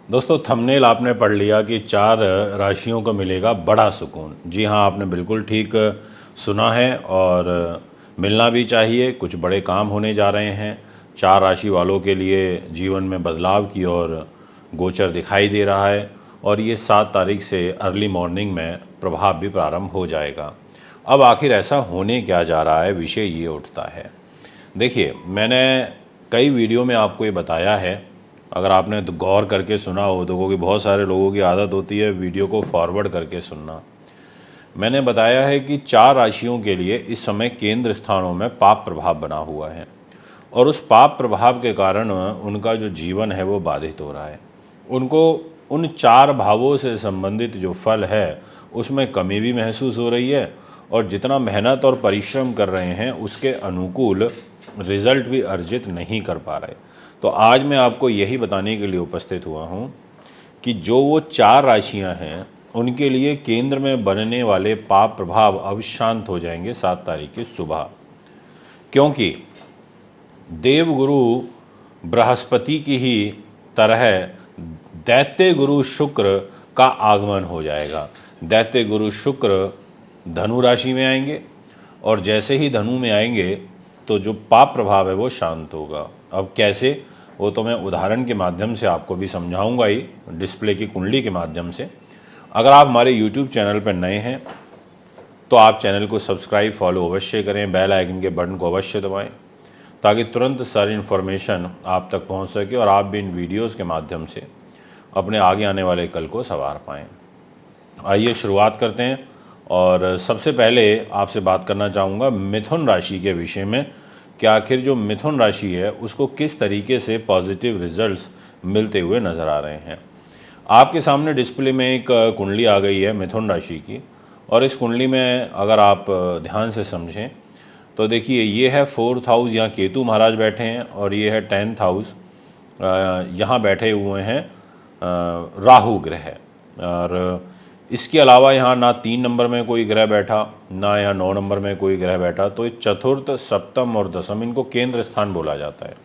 दोस्तों थंबनेल आपने पढ़ लिया कि 4 राशियों को मिलेगा बड़ा सुकून। जी हाँ, आपने बिल्कुल ठीक सुना है और मिलना भी चाहिए। कुछ बड़े काम होने जा रहे हैं। 4 राशि वालों के लिए जीवन में बदलाव की ओर गोचर दिखाई दे रहा है और ये 7 तारीख से अर्ली मॉर्निंग में प्रभाव भी प्रारंभ हो जाएगा। अब आखिर ऐसा होने क्या जा रहा है, विषय ये उठता है। देखिए, मैंने कई वीडियो में आपको ये बताया है। अगर आपने तो गौर करके सुना हो तो, क्योंकि बहुत सारे लोगों की आदत होती है वीडियो को फॉरवर्ड करके सुनना। मैंने बताया है कि 4 राशियों के लिए इस समय केंद्र स्थानों में पाप प्रभाव बना हुआ है और उस पाप प्रभाव के कारण उनका जो जीवन है वो बाधित हो रहा है। उनको उन 4 भावों से संबंधित जो फल है उसमें कमी भी महसूस हो रही है और जितना मेहनत और परिश्रम कर रहे हैं उसके अनुकूल रिजल्ट भी अर्जित नहीं कर पा रहे। तो आज मैं आपको यही बताने के लिए उपस्थित हुआ हूँ कि जो वो 4 राशियाँ हैं उनके लिए केंद्र में बनने वाले पाप प्रभाव अब शांत हो जाएंगे 7 तारीख की सुबह, क्योंकि देवगुरु बृहस्पति की ही तरह दैत्य गुरु शुक्र का आगमन हो जाएगा। दैत्य गुरु शुक्र धनु राशि में आएंगे और जैसे ही धनु में आएंगे तो जो पाप प्रभाव है वो शांत होगा। अब कैसे, वो तो मैं उदाहरण के माध्यम से आपको भी समझाऊंगा ही, डिस्प्ले की कुंडली के माध्यम से। अगर आप हमारे YouTube चैनल पर नए हैं तो आप चैनल को सब्सक्राइब फॉलो अवश्य करें, बेल आइकन के बटन को अवश्य दबाएं ताकि तुरंत सारी इन्फॉर्मेशन आप तक पहुंच सके और आप भी इन वीडियोस के माध्यम से अपने आगे आने वाले कल को संवार पाएँ। आइए शुरुआत करते हैं और सबसे पहले आपसे बात करना चाहूँगा मिथुन राशि के विषय में कि आखिर जो मिथुन राशि है उसको किस तरीके से पॉजिटिव रिजल्ट्स मिलते हुए नज़र आ रहे हैं। आपके सामने डिस्प्ले में एक कुंडली आ गई है मिथुन राशि की और इस कुंडली में अगर आप ध्यान से समझें तो देखिए ये है 4th हाउस, यहाँ केतु महाराज बैठे हैं और ये है 10th हाउस, यहाँ बैठे हुए हैं राहु ग्रह। और इसके अलावा यहाँ ना 3 नंबर में कोई ग्रह बैठा, ना यहाँ 9 नंबर में कोई ग्रह बैठा। तो चतुर्थ, सप्तम और दसम इनको केंद्र स्थान बोला जाता है।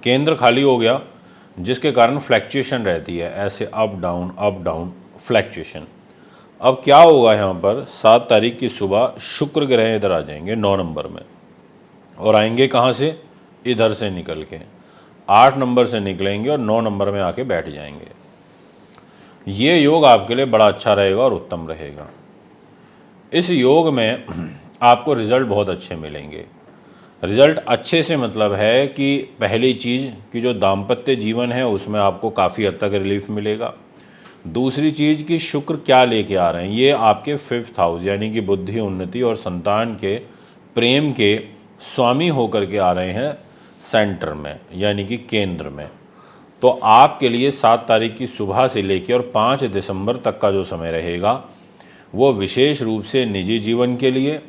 केंद्र खाली हो गया जिसके कारण फ्लैक्चुएशन रहती है, ऐसे अप डाउन फ्लैक्चुएशन। अब क्या होगा, यहाँ पर 7 तारीख की सुबह शुक्र ग्रह इधर आ जाएंगे 9 नंबर में और आएंगे कहाँ से, इधर से निकल के 8 नंबर से निकलेंगे और 9 नंबर में आके बैठ जाएंगे। ये योग आपके लिए बड़ा अच्छा रहेगा और उत्तम रहेगा। इस योग में आपको रिज़ल्ट बहुत अच्छे मिलेंगे। रिज़ल्ट अच्छे से मतलब है कि पहली चीज़ कि जो दाम्पत्य जीवन है उसमें आपको काफ़ी हद तक रिलीफ मिलेगा। दूसरी चीज़ कि शुक्र क्या लेके आ रहे हैं, ये आपके 5th हाउस यानी कि बुद्धि, उन्नति और संतान के प्रेम के स्वामी होकर के आ रहे हैं सेंटर में यानी कि केंद्र में। तो आपके लिए 7 तारीख की सुबह से लेकर और 5 दिसंबर तक का जो समय रहेगा वो विशेष रूप से निजी जीवन के लिए,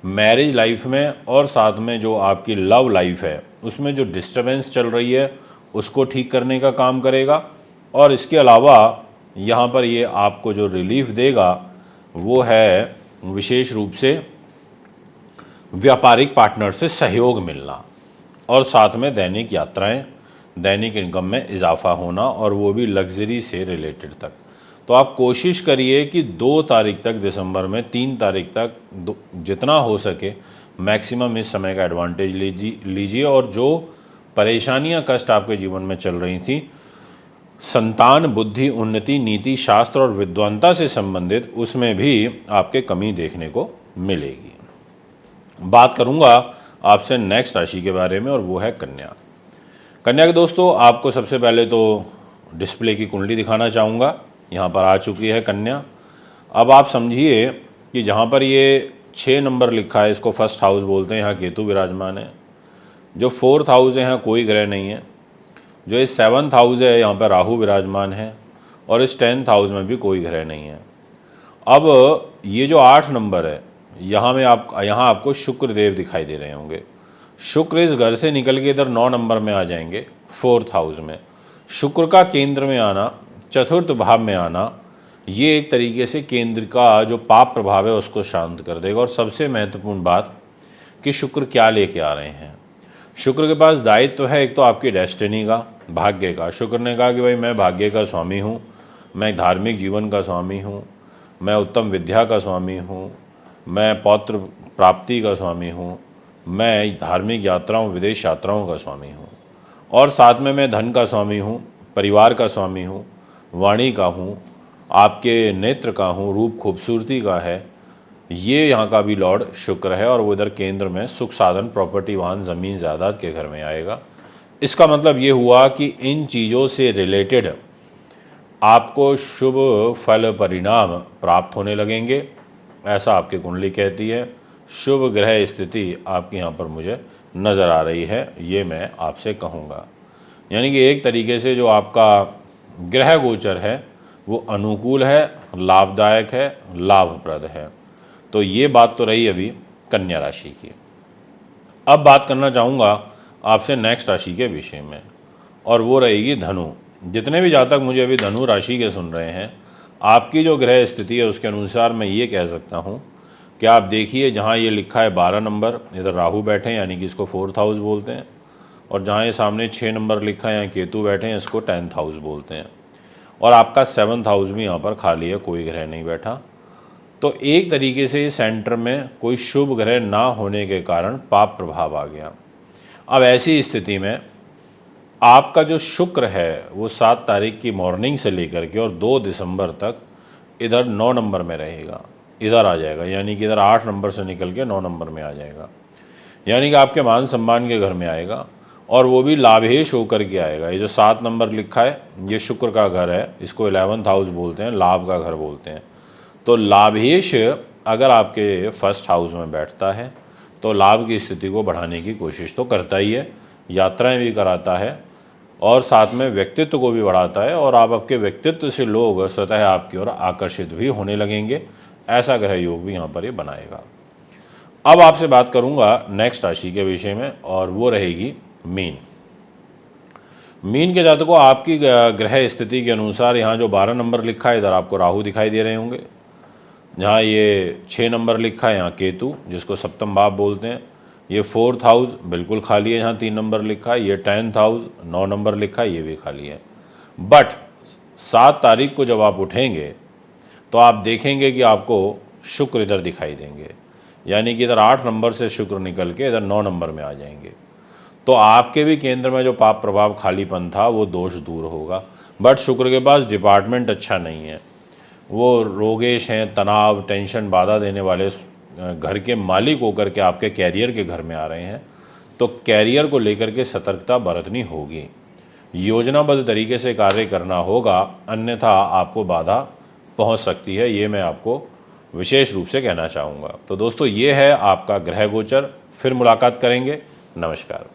मैरिज लाइफ में और साथ में जो आपकी लव लाइफ है उसमें जो डिस्टर्बेंस चल रही है उसको ठीक करने का काम करेगा। और इसके अलावा यहाँ पर ये आपको जो रिलीफ देगा वो है विशेष रूप से व्यापारिक पार्टनर से सहयोग मिलना और साथ में दैनिक यात्राएं, दैनिक इनकम में इजाफा होना और वो भी लग्जरी से रिलेटेड तक। तो आप कोशिश करिए कि 2 तारीख तक दिसंबर में, 3 तारीख तक जितना हो सके मैक्सिमम इस समय का एडवांटेज लीजिए और जो परेशानियां, कष्ट आपके जीवन में चल रही थी, संतान, बुद्धि, उन्नति, नीति, शास्त्र और विद्वानता से संबंधित, उसमें भी आपके कमी देखने को मिलेगी। बात करूंगा आपसे नेक्स्ट राशि के बारे में और वो है कन्या। कन्या के दोस्तों, आपको सबसे पहले तो डिस्प्ले की कुंडली दिखाना चाहूँगा। यहाँ पर आ चुकी है कन्या। अब आप समझिए कि जहाँ पर ये 6 नंबर लिखा है इसको 1st हाउस बोलते हैं, यहाँ केतु विराजमान है। जो 4th हाउस है यहाँ कोई ग्रह नहीं है। जो इस 7th हाउस है यहाँ पर राहु विराजमान है और इस 10th हाउस में भी कोई ग्रह नहीं है। अब ये जो 8 नंबर है यहाँ आपको शुक्र देव दिखाई दे रहे होंगे। शुक्र इस घर से निकल के इधर 9 नंबर में आ जाएंगे 4th हाउस में। शुक्र का केंद्र में आना, चतुर्थ भाव में आना, ये एक तरीके से केंद्र का जो पाप प्रभाव है उसको शांत कर देगा। और सबसे महत्वपूर्ण बात कि शुक्र क्या लेके आ रहे हैं। शुक्र के पास दायित्व है एक तो आपकी डेस्टिनी का, भाग्य का। शुक्र ने कहा कि भाई मैं भाग्य का स्वामी हूँ, मैं धार्मिक जीवन का स्वामी हूँ, मैं उत्तम विद्या का स्वामी हूँ, मैं पौत्र प्राप्ति का स्वामी हूँ, मैं धार्मिक यात्राओं विदेश यात्राओं का स्वामी हूँ, और साथ में मैं धन का स्वामी हूँ, परिवार का स्वामी हूँ, वाणी का हूँ, आपके नेत्र का हूँ, रूप खूबसूरती का है। ये यहाँ का भी लॉर्ड शुक्र है और वो इधर केंद्र में सुख साधन प्रॉपर्टी वाहन ज़मीन जायदाद के घर में आएगा। इसका मतलब ये हुआ कि इन चीज़ों से रिलेटेड आपको शुभ फल परिणाम प्राप्त होने लगेंगे, ऐसा आपकी कुंडली कहती है। शुभ ग्रह स्थिति आपकी यहाँ पर मुझे नज़र आ रही है, ये मैं आपसे कहूँगा। यानी कि एक तरीके से जो आपका ग्रह गोचर है वो अनुकूल है, लाभदायक है, लाभप्रद है। तो ये बात तो रही अभी कन्या राशि की। अब बात करना चाहूँगा आपसे नेक्स्ट राशि के विषय में, और वो रहेगी धनु। जितने भी जातक मुझे अभी धनु राशि के सुन रहे हैं, आपकी जो ग्रह स्थिति है उसके अनुसार मैं ये कह सकता हूँ कि आप देखिए, जहाँ ये लिखा है 12 नंबर, इधर राहु बैठे हैं यानी कि इसको 4th हाउस बोलते हैं, और जहाँ ये सामने 6 नंबर लिखा है यहाँ केतु बैठे हैं, इसको 10th हाउस बोलते हैं, और आपका 7th हाउस भी यहाँ पर खाली है, कोई ग्रह नहीं बैठा। तो एक तरीके से सेंटर में कोई शुभ ग्रह ना होने के कारण पाप प्रभाव आ गया। अब ऐसी स्थिति में आपका जो शुक्र है वो 7 तारीख की मॉर्निंग से लेकर के और 2 दिसंबर तक इधर 9 नंबर में रहेगा, इधर आ जाएगा, यानी कि इधर 8 नंबर से निकल के 9 नंबर में आ जाएगा, यानी कि आपके मान सम्मान के घर में आएगा, और वो भी लाभेश होकर के आएगा। ये जो 7 नंबर लिखा है ये शुक्र का घर है, इसको 11th हाउस बोलते हैं, लाभ का घर बोलते हैं। तो लाभेश अगर आपके फर्स्ट हाउस में बैठता है तो लाभ की स्थिति को बढ़ाने की कोशिश तो करता ही है, यात्राएं भी कराता है, और साथ में व्यक्तित्व को भी बढ़ाता है, और आप आपके व्यक्तित्व से लोग स्वतः आपकी ओर आकर्षित भी होने लगेंगे। ऐसा ग्रह योग भी यहाँ पर ये बनाएगा। अब आपसे बात करूँगा नेक्स्ट राशि के विषय में, और वो रहेगी मीन। मीन के जातकों, आपकी ग्रह स्थिति के अनुसार यहाँ जो 12 नंबर लिखा है इधर आपको राहु दिखाई दे रहे होंगे, जहाँ ये 6 नंबर लिखा है यहाँ केतु, जिसको सप्तम भाव बोलते हैं, ये 4th हाउस बिल्कुल खाली है, यहाँ 3 नंबर लिखा है, ये 10th हाउस 9 नंबर लिखा है, ये भी खाली है। बट 7 तारीख को जब आप उठेंगे तो आप देखेंगे कि आपको शुक्र इधर दिखाई देंगे, यानी कि इधर 8 नंबर से शुक्र निकल के इधर 9 नंबर में आ जाएंगे। तो आपके भी केंद्र में जो पाप प्रभाव खालीपन था वो दोष दूर होगा। बट शुक्र के पास डिपार्टमेंट अच्छा नहीं है, वो रोगेश हैं, तनाव टेंशन बाधा देने वाले घर के मालिक होकर के आपके कैरियर के घर में आ रहे हैं। तो कैरियर को लेकर के सतर्कता बरतनी होगी, योजनाबद्ध तरीके से कार्य करना होगा, अन्यथा आपको बाधा पहुंच सकती है, ये मैं आपको विशेष रूप से कहना चाहूँगा। तो दोस्तों, ये है आपका ग्रह गोचर। फिर मुलाकात करेंगे। नमस्कार।